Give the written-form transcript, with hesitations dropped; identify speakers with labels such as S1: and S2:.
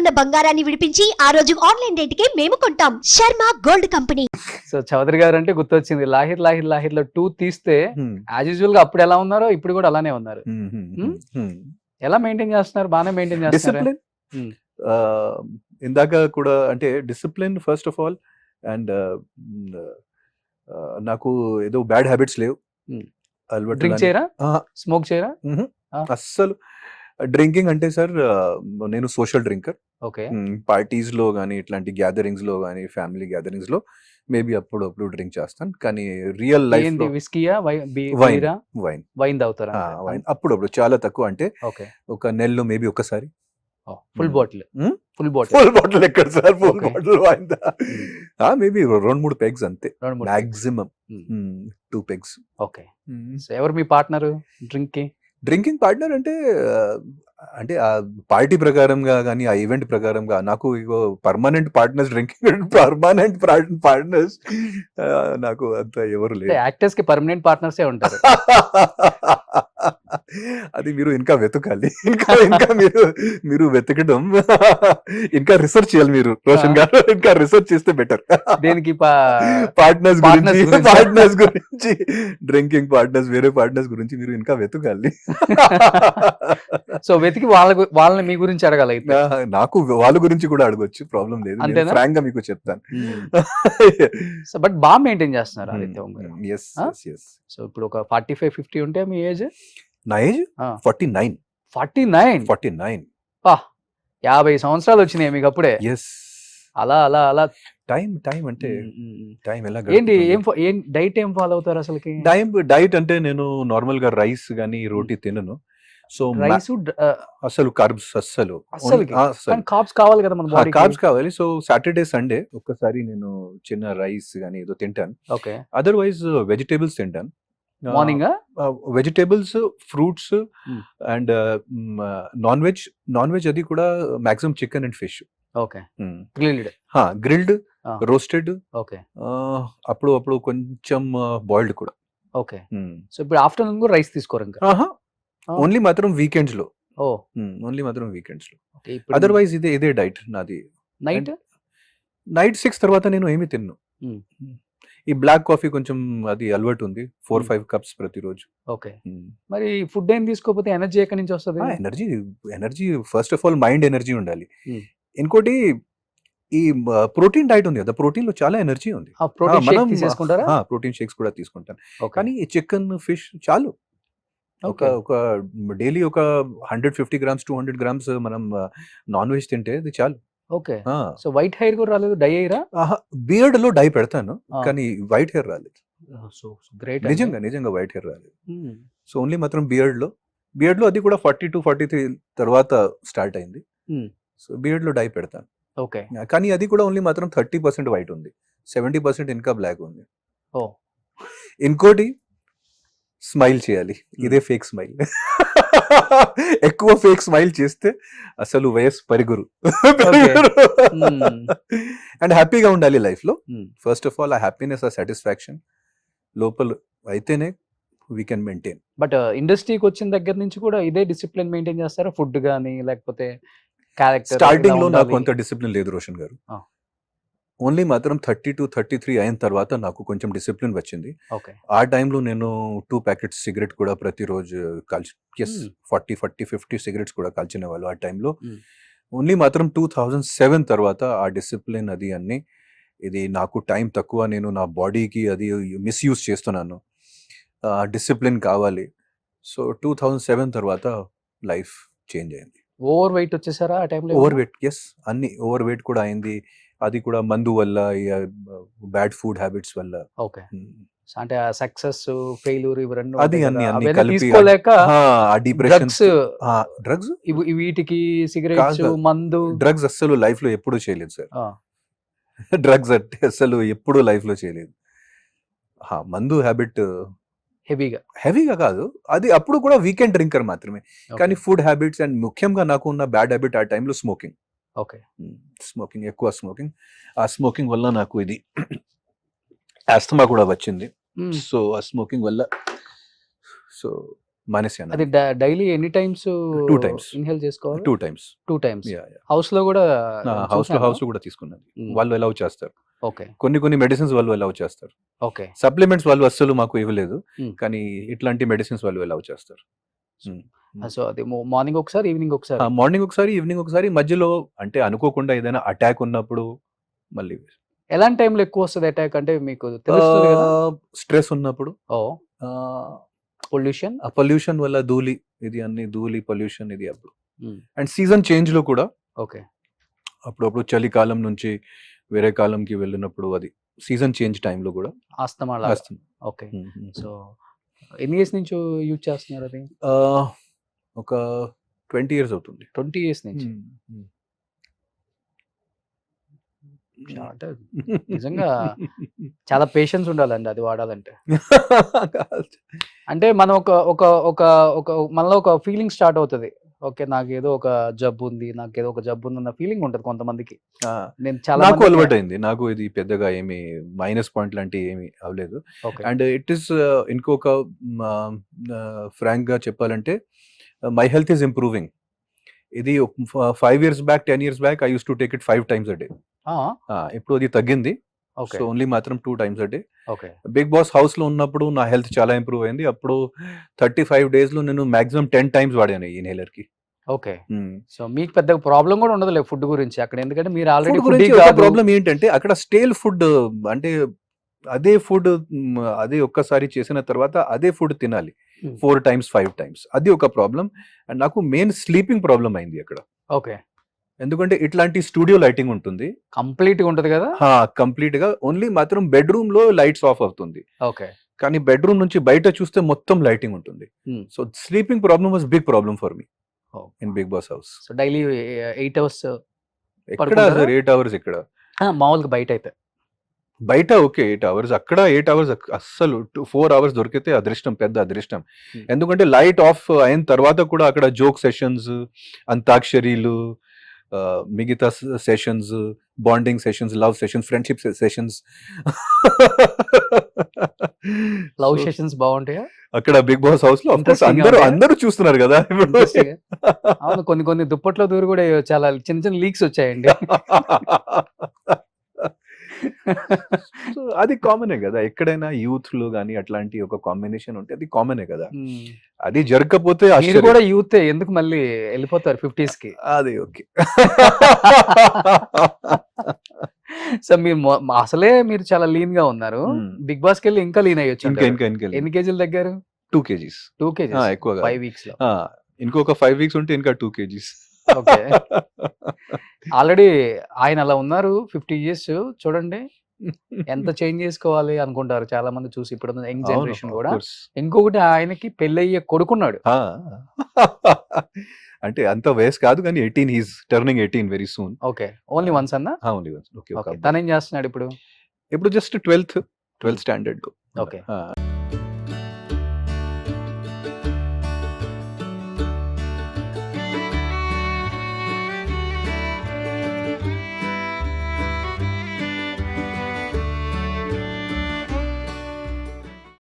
S1: ఉన్న బంగారాన్ని విడిపించి ఆ రోజు ఆన్లైన్ రేటుకే మేము కొంటాం. Sharma gold company.
S2: So Chaudhary గారు అంటే గుర్తొచ్చింది. లాహిర్ లాహిర్ లాహిర్ లో 2 తీస్తే యాజ్ యూజువల్ గా అప్పుడు ఎలా ఉన్నారో ఇప్పుడు కూడా అలానే ఉన్నారు. ఎలా మెయింటైన్ చేస్తున్నారు? బాగానే మెయింటైన్ చేస్తున్నారు.
S3: డిసిప్లిన్ ఇందాక కూడా అంటే discipline first of all and నాకు ఏదో బ్యాడ్ హ్యాబిట్స్ లేవు.
S2: డ్రింక్ చేయరా? స్మోక్ చేయరా?
S3: అస్సలు డ్రింకింగ్ అంటే సార్ నేను సోషల్ డ్రింకర్.
S2: ఓకే.
S3: పార్టీస్ లో కానీ ఇట్లాంటి గ్యాదరింగ్స్ లో కానీ ఫ్యామిలీ గ్యాదరింగ్స్ లో మేబీ అప్పుడు డ్రింక్ చేస్తాను. కానీ రియల్ లైఫ్ లో
S2: విస్కీయా
S3: వైన్
S2: వైన్ తాగుతారా?
S3: వైన్ అప్పుడప్పుడు చాలా తక్కువ, అంటే
S2: ఓకే.
S3: ఒక నెలలో మేబీ ఒకసారి.
S2: ఫుల్ బాటిల్
S3: ఎక్కడ sir? Full bottle wine maybe 2-3 pegs అంతే, మాక్సిమం 2 పెగ్స్.
S2: ఓకే. ఎవరు మీ పార్ట్నర్
S3: డ్రింకింగ్ పార్ట్నర్ అంటే అంటే ఆ పార్టీ ప్రకారంగా కానీ ఆ ఈవెంట్ ప్రకారంగా నాకు ఇగో permanent partners drinking permanent partners నాకు అంత ఎవరు లేదు.
S2: యాక్టర్స్ కి పర్మనెంట్ పార్ట్నర్సే ఉంటారు.
S3: అది మీరు ఇంకా వెతకాలి, ఇంకా మీరు వెతకడం ఇంకా రీసెర్చ్ చేయాలి మీరు, రోషన్ గారు. ఇంకా రీసెర్చ్ చేస్తే బెటర్.
S2: దేనికి?
S3: పార్ట్నర్స్ గురించి డ్రింకింగ్ పార్ట్నర్స్, వేరే పార్ట్నర్స్ గురించి మీరు ఇంకా వెతకాలి.
S2: సో వెతికి వాళ్ళని మీ గురించి అడగాలి.
S3: నాకు వాళ్ళ గురించి కూడా అడగొచ్చు, ప్రాబ్లం లేదు. ఫ్రాంక్ గా మీకు చెప్తాను.
S2: బట్ బాగా మెయింటైన్ చేస్తున్నారు ఆదిత్య ఓం గారు.
S3: yes.
S2: సో ఇప్పుడు ఒక 45-50 ఉంటే మీ ఏజ్?
S3: నా ఏజ్ 49.
S2: 49. 50 సంవత్సరాలు వచ్చినాయి మీకు అప్పుడే.
S3: ఎస్.
S2: అలా అలా అలా
S3: టైం అంటే టైం ఎలా
S2: ఏంటి? ఏం డైట్ ఏం ఫాలో అవుతారు అసలుకి?
S3: డైట్ అంటే నేను నార్మల్ గా రైస్ గానీ రోటీ తినను. సో
S2: రైస్
S3: అసలు కార్బ్స్ అస్సలు
S2: కార్బ్స్ కావాలి కదా మన బాడీకి.
S3: కార్బ్స్ కావాలి. సో సాటర్డే సండే ఒక్కసారి నేను చిన్న రైస్ గానీ ఏదో తింటాను.
S2: ఓకే.
S3: అదర్వైజ్ వెజిటేబుల్స్ తింటాను.
S2: Morning
S3: vegetables, fruits and non veg అది కూడా maximum chicken and fish.
S2: Okay.
S3: Grilled, roasted.
S2: Okay.
S3: అప్పుడు కొంచెం బాయిల్డ్ కూడా.
S2: ఓకే. సో ఇప్పుడు ఆఫ్టర్నూన్ కూడా రైస్ తీసుకోరు ఇంకా?
S3: ఓన్లీ మాత్రం వీకెండ్స్ లో. ఓన్లీ మాత్రం వీకెండ్స్ లో. అదర్వైజ్ ఇదే డైట్ నాది. నైట్ 6 తర్వాత నేను ఏమి తిన్ను. ఈ బ్లాక్ కాఫీ కొంచెం అది అలవాటు ఉంది, 4-5 కప్స్ ప్రతిరోజు.
S2: ఓకే. మరి ఫుడ్ ఏం తీసుకోకపోతే ఎనర్జీ ఎక్కడి నుంచి వస్తుంది?
S3: Energy first of all mind energy ఉండాలి. ఇంకోటి ఈ ప్రోటీన్ డైట్ ఉంది కదా, ప్రోటీన్ లో చాలా ఎనర్జీ ఉంది. ప్రోటీన్ షేక్స్ కూడా తీసుకుంటాను. కానీ చికెన్, ఫిష్ చాలు. ఒక డైలీ ఒక 150 grams 200 grams మనం నాన్ వెజ్ తింటే అది చాలు.
S2: ఓకే. సో వైట్ హెయిర్ కూడా రాలేదు? డై అయ్యారా?
S3: బియర్డ్ లో డై పెడతాను, కానీ వైట్ హెయిర్ రాలేదు.
S2: So great.
S3: నిజంగా వైట్ హెయిర్ రాలేదు. సో ఓన్లీ మాత్రం బియర్డ్ లో అది కూడా 42-43 తర్వాత స్టార్ట్ అయింది. సో బియర్డ్ లో డై పెడతాను.
S2: ఓకే.
S3: కానీ అది కూడా ఓన్లీ మాత్రం 30% వైట్ ఉంది, 70% ఇంకా బ్లాక్ ఉంది. ఇంకోటి స్మైల్ చేయాలి. ఇదే ఫేక్ స్మైల్. ఎక్కువ ఫేక్ స్మైల్ చేస్తే అసలు వయసు పరిగురు. అండ్ హ్యాపీగా ఉండాలి లైఫ్ లో. ఫస్ట్ ఆఫ్ ఆల్ ఆ హ్యాపీనెస్, ఆ సాటిస్ఫాక్షన్ లోపల అయితేనే వీ కెన్ మెయింటైన్.
S2: బట్ ఇండస్ట్రీకి వచ్చిన దగ్గర నుంచి కూడా ఇదే డిసిప్లిన్ మెయింటైన్ చేస్తారా? ఫుడ్ గానీ లేకపోతే క్యారెక్టర్?
S3: స్టార్టింగ్ లో నాకు అంత డిసిప్లిన్ లేదు రోషన్ గారు. ఓన్లీ మాత్రం 32-33 అయిన తర్వాత నాకు కొంచెం డిసిప్లిన్ వచ్చింది. ఆ టైంలో నేను 2 ప్యాకెట్స్ సిగరెట్ కూడా ప్రతిరోజు 40-50 సిగరెట్స్ కూడా కాల్చిన వాళ్ళు ఆ టైంలో. ఓన్లీ మాత్రం 2007 తర్వాత ఆ డిసిప్లిన్ అది అన్ని ఇది నాకు టైం తక్కువ, నేను నా బాడీకి అది మిస్యూజ్ చేస్తున్నాను, డిసిప్లిన్ కావాలి. సో 2007 తర్వాత లైఫ్ చేంజ్ అయింది.
S2: ఓవర్ వెయిట్ వచ్చేసారా ఆ టైంలో?
S3: ఓవర్ వెయిట్, ఎస్, అన్ని ఓవర్ వెయిట్ కూడా అయింది. అది కూడా మందు వల్ల, బ్యాడ్ ఫుడ్ హ్యాబిట్స్ వల్ల.
S2: ఓకే. అంటే సక్సెస్ ఫెయిల్యూర్ ఇవి రెండు
S3: అది అన్ని
S2: తీసుకోలేక
S3: డ్రగ్స్
S2: వీటికి సిగరెట్స్, మందు,
S3: డ్రగ్స్ అస్సలు లైఫ్ లో ఎప్పుడు చేయలేదు సార్. డ్రగ్స్ అంటే అస్సలు ఎప్పుడు లైఫ్ లో చేయలేదు. మందు హ్యాబిట్ హెవీగా కాదు, అది అప్పుడు కూడా వీకెండ్ డ్రింకర్ మాత్రమే. కానీ ఫుడ్ హ్యాబిట్స్ అండ్ ముఖ్యంగా నాకు ఉన్న బ్యాడ్ హ్యాబిట్ ఆ టైంలో స్మోకింగ్.
S2: ఓకే.
S3: ఎక్కువ స్మోకింగ్. ఆ స్మోకింగ్ వల్ల నాకు ఇది ఆస్తమా కూడా వచ్చింది. సో ఆ స్మోకింగ్ వల్ల మానేసాను
S2: అది డైలీ ఎన్ని టైమ్స్
S3: 2 times.
S2: ఇన్హేల్ చేసుకోవాలి?
S3: 2 times.
S2: 2 times.
S3: Yeah, yeah.
S2: House లో కూడా
S3: హౌస్ టు
S2: చూసాను.
S3: హౌస్ కూడా తీసుకున్నది.
S2: Hmm.
S3: వాళ్ళు అలౌ చేస్తారు.
S2: ఓకే
S3: కొన్ని మెడిసిన్స్ వాళ్ళు అలౌ చేస్తారు.
S2: ఓకే
S3: సప్లిమెంట్స్ వాళ్ళు అస్సలు మాకు ఇవ్వలేదు.
S2: Hmm.
S3: కానీ ఇట్లాంటి మెడిసిన్స్ వాళ్ళు అలౌ చేస్తారు.
S2: సో అది మార్నింగ్ ఒకసారి ఈవినింగ్ ఒకసారి.
S3: మార్నింగ్ ఒకసారి, ఈవినింగ్ ఒకసారి, మధ్యలో అంటే అనుకోకుండా ఏదైనా అటాక్ ఉన్నప్పుడు మళ్ళీ
S2: ఎలాంటి టైంలో ఎక్కువ వస్తుంది అటాక్ అంటే మీకు తెలుస్తుంది కదా?
S3: స్ట్రెస్ ఉన్నప్పుడు,
S2: ఓ పొల్యూషన్.
S3: ఆ పొల్యూషన్ వల్ల ధూళి పొల్యూషన్ ఇది అప్పుడు. అండ్ సీజన్ చేంజ్ లో కూడా
S2: ఓకే
S3: అప్పుడప్పుడు చలికాలం నుంచి వేరే కాలంకి వెళ్ళినప్పుడు అది సీజన్ చేంజ్ టైంలో కూడా
S2: ఆస్తమా.
S3: వస్తుంది.
S2: ఓకే సో ఎన్ని ఇయర్స్ నుంచి యూజ్ చేస్తున్నారు అది?
S3: ఒక 20 years అవుతుంది.
S2: 20 years నుంచి. అంటే నిజంగా చాలా పేషెన్స్ ఉండాలండి అది వాడాలంటే. అంటే మనం మనలో ఒక ఫీలింగ్ స్టార్ట్ అవుతుంది. ఓకే నాకేదో ఒక జబ్బు ఉంది అన్న ఫీలింగ్ ఉంటుంది కొంతమందికి. నేను చాలా
S3: నాకు అలవాటు అయింది. నాకు ఇది పెద్దగా ఏమి మైనస్ పాయింట్ లాంటి ఏమి అవ్వలేదు. అండ్ ఇట్ ఈస్ ఇంకొక ఫ్రాంక్ గా చెప్పాలంటే మై హెల్త్ ఈస్ ఇంప్రూవింగ్. ఇది 5 years back 10 years back I use to take it 5 times a day. ఇప్పుడు అది తగ్గింది. సో ఓన్లీ మాత్రం 2 times a day. Bigg Boss house లో ఉన్నప్పుడు నా హెల్త్ చాలా ఇంప్రూవ్ అయింది. అప్పుడు 35 days లో నేను మాక్సిమం 10 times వాడాను ఈ ఇన్హేలర్ కి.
S2: ఓకే సో మీకు పెద్ద ప్రాబ్లం కూడా ఉండదు ఫుడ్ గురించి అక్కడ, ఎందుకంటే మీరు ఆల్రెడీ
S3: ప్రాబ్లం ఏంటంటే అక్కడ స్టేల్ ఫుడ్ అంటే అదే ఫుడ్ అదే ఒక్కసారి చేసిన తర్వాత అదే ఫుడ్ తినాలి 4 times 5 times. అది ఒక ప్రాబ్లం. అండ్ నాకు మెయిన్ స్లీపింగ్ ప్రాబ్లం అయింది అక్కడ.
S2: ఓకే
S3: ఎందుకంటే ఇట్లాంటి స్టూడియో లైటింగ్ ఉంటుంది,
S2: కంప్లీట్ గా ఉంటది కదా.
S3: కంప్లీట్ గా ఓన్లీ మాత్రం బెడ్రూమ్ లో లైట్స్ ఆఫ్ అవుతుంది.
S2: ఓకే
S3: కానీ బెడ్రూమ్ నుంచి బయట చూస్తే మొత్తం లైటింగ్ ఉంటుంది. So sleeping problem was big problem for me in Bigg Boss house.
S2: So daily 8 hours
S3: ఎక్కడ 8 hours ఇక్కడ
S2: మామూలుగా
S3: బయట ఓకే 8 hours, అక్కడ 8 hours అస్సలు 4 hours దొరికితే అదృష్టం, పెద్ద అదృష్టం. ఎందుకంటే లైట్ ఆఫ్ అయిన తర్వాత కూడా అక్కడ జోక్ సెషన్స్, అంతాక్షరీలు, మిగతా sessions, bonding sessions, love sessions, friendship sessions.
S2: Love sessions బాగుంటాయా
S3: అక్కడ బిగ్ బాస్ హౌస్ లో? అందరూ చూస్తున్నారు కదా ఇప్పుడు.
S2: అవును, కొన్ని దుప్పట్లో దూరు కూడా చాలా చిన్న లీక్స్ వచ్చాయండి.
S3: అది కామనే కదా, ఎక్కడైనా యూత్ లో గానీ అట్లాంటి ఒక కాంబినేషన్ ఉంటే అది కామనే కదా. అది జరగకపోతే
S2: కూడా యూత్ ఎందుకు మళ్ళీ వెళ్ళిపోతారు 50s కి.
S3: అది ఓకే.
S2: సో మీరు అసలే మీరు చాలా లీన్ గా ఉన్నారు, బిగ్ బాస్ కి వెళ్ళి ఇంకా లీన్ అయ్యొచ్చు. ఎన్ని కేజీలు తగ్గారు?
S3: 2 kgs.
S2: 2 kgs
S3: ఎక్కువగా
S2: 5 weeks లో.
S3: ఇంకొక 5 weeks ఉంటే ఇంకా 2 kgs.
S2: ఓకే ఆల్రెడీ ఆయన అలా ఉన్నారు 50 years. చూడండి ఎంత చేంజ్ చేసుకోవాలి అనుకుంటారు చాలా మంది చూసి, ఇప్పుడు యంగ్ జనరేషన్ కూడా. ఇంకొకటి ఆయనకి పెళ్ళయ్యే కొడుకున్నాడు.
S3: అంటే అంత వయసు కాదు కానీ 18, he's turning 18 very soon.
S2: Okay only once అన్న?
S3: Only once.
S2: ఓకే తనేం చేస్తున్నాడు ఇప్పుడు?
S3: Just 12th standard.
S2: ఓకే